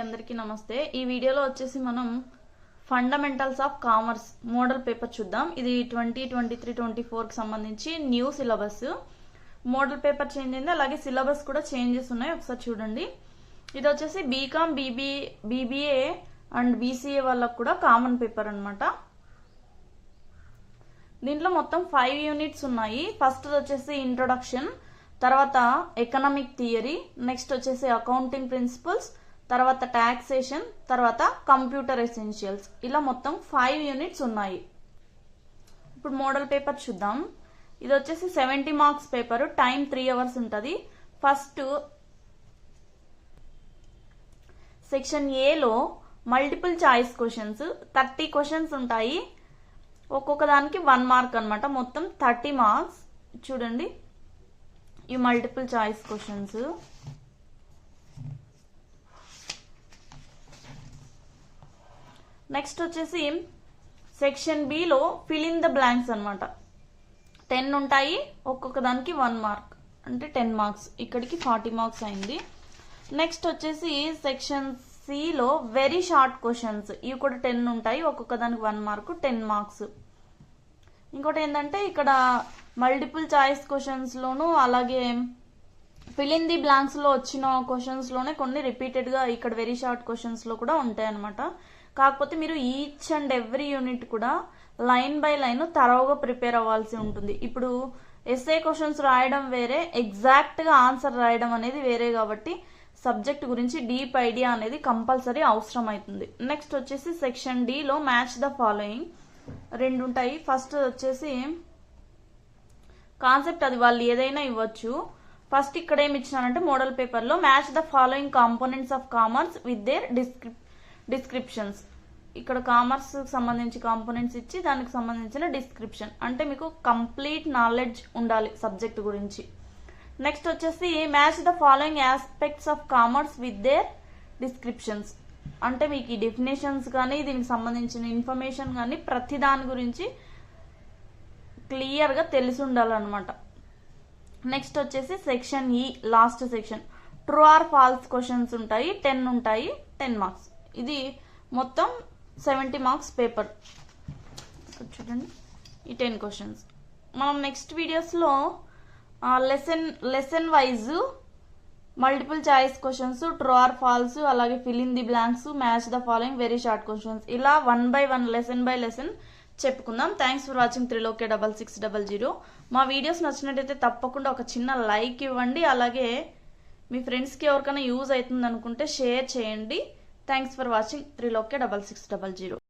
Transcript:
అందరికీ నమస్తే। ఈ వీడియోలో వచ్చేసి మనం fundamentals of commerce model paper చూద్దాం। ఇది 2023-24 కి సంబంధించి new syllabus. Model paper change అయింది, అలాగే సిలబస్ కూడా చేంజెస్ ఉన్నాయి, ఒకసారి చూడండి। ఇది వచ్చేసి బీకామ్ బీబీఏ అండ్ బీసీఏ వాళ్ళకు కూడా కామన్ పేపర్ అన్నమాట। దీంట్లో మొత్తం 5 యూనిట్స్ ఉన్నాయి। ఫస్ట్ వచ్చేసి ఇంట్రొడక్షన్, తర్వాత ఎకనామిక్ థియరీ, నెక్స్ట్ వచ్చేసి అకౌంటింగ్ ప్రిన్సిపల్స్, తర్వాత టాక్సేషన్, తర్వాత కంప్యూటర్ ఎసెన్షియల్స్, ఇలా మొత్తం 5 యూనిట్స్ ఉన్నాయి। ఇప్పుడు మోడల్ పేపర్ చూద్దాం। ఇది వచ్చేసి 70 మార్క్స్ పేపర్, టైం 3 అవర్స్ ఉంటుంది। ఫస్ట్ సెక్షన్ ఏలో మల్టిపుల్ చాయిస్ క్వశ్చన్స్ 30 క్వశ్చన్స్ ఉంటాయి, ఒక్కొక్క దానికి 1 మార్క్ అన్నమాట, మొత్తం 30 మార్క్స్। చూడండి ఈ మల్టిపుల్ చాయిస్ క్వశ్చన్స్। నెక్స్ట్ వచ్చేసి section below fill in the blanks అన్నమాట, 10 ఉంటాయి, ఒక్కొక్క దానికి 1 మార్క్, అంటే 10 మార్క్స్, ఇక్కడికి 40 మార్క్స్ అయింది। నెక్స్ట్ వచ్చేసి సెక్షన్ సిలో వెరీ షార్ట్ క్వశ్చన్స్, ఇవి కూడా 10 ఉంటాయి, ఒక్కొక్క దానికి 1 మార్క్, 10 మార్క్స్। ఇంకోటి ఏంటంటే ఇక్కడ మల్టిపుల్ చాయిస్ క్వశ్చన్స్ లోను అలాగే ఫిల్ ఇన్ ది బ్లాంక్స్ లో వచ్చిన క్వశ్చన్స్ లోనే కొన్ని రిపీటెడ్ గా ఇక్కడ వెరీ షార్ట్ క్వశ్చన్స్ లో కూడా ఉంటాయి అన్నమాట। కాకపోతే మీరు ఈచ్ అండ్ ఎవ్రీ యూనిట్ కూడా లైన్ బై లైన్ తరోగా ప్రిపేర్ అవ్వాల్సి ఉంటుంది। ఇప్పుడు ఎస్ఏ క్వశ్చన్స్ రాయడం వేరే, ఎగ్జాక్ట్ గా ఆన్సర్ రాయడం అనేది వేరే, కాబట్టి సబ్జెక్ట్ గురించి డీప్ ఐడియా అనేది కంపల్సరీ అవసరం అవుతుంది। నెక్స్ట్ వచ్చేసి సెక్షన్ డి లో మ్యాచ్ ద ఫాలోయింగ్ 2 ఉంటాయి। ఫస్ట్ వచ్చేసి కాన్సెప్ట్, అది వాళ్ళు ఏదైనా ఇవ్వచ్చు। ఫస్ట్ ఇక్కడ ఏమి ఇచ్చినారంటే మోడల్ పేపర్ లో match the following components of commerce with their descriptions, ఇక్కడ కామర్స్ సంబంధించి కాంపోనెంట్స్ ఇచ్చి దానికి సంబంధించిన డిస్క్రిప్షన్, అంటే మీకు కంప్లీట్ నాలెడ్జ్ ఉండాలి సబ్జెక్ట్ గురించి। నెక్స్ట్ వచ్చేసి match the following aspects of commerce with their descriptions, అంటే మీకు ఈ డెఫినేషన్స్ కానీ దీనికి సంబంధించిన ఇన్ఫర్మేషన్ కానీ ప్రతి దాని గురించి క్లియర్ గా తెలిసి ఉండాలన్నమాట। నెక్స్ట్ వచ్చేసి సెక్షన్ ఈ last section, true or false questions ఉంటాయి, 10 ఉంటాయి, 10 మార్క్స్, ఇది మొత్తం 70 మార్క్స్ పేపర్। చూడండి ఈ 10 క్వశ్చన్స్। మనం నెక్స్ట్ వీడియోస్ లో lesson wise multiple choice questions, true or false, అలాగే fill in the blanks, match the following, very short questions, ఇలా 1 by 1 లెసన్ బై లెసన్ చెప్పుకుందాం। థ్యాంక్స్ ఫర్ వాచింగ్ త్రిలోక్య6600। మా వీడియోస్ నచ్చినట్టయితే తప్పకుండా ఒక చిన్న లైక్ ఇవ్వండి, అలాగే మీ ఫ్రెండ్స్కి ఎవరికైనా యూజ్ అవుతుంది అనుకుంటే షేర్ చేయండి। Thanks for watching త్రిలోక్య6600।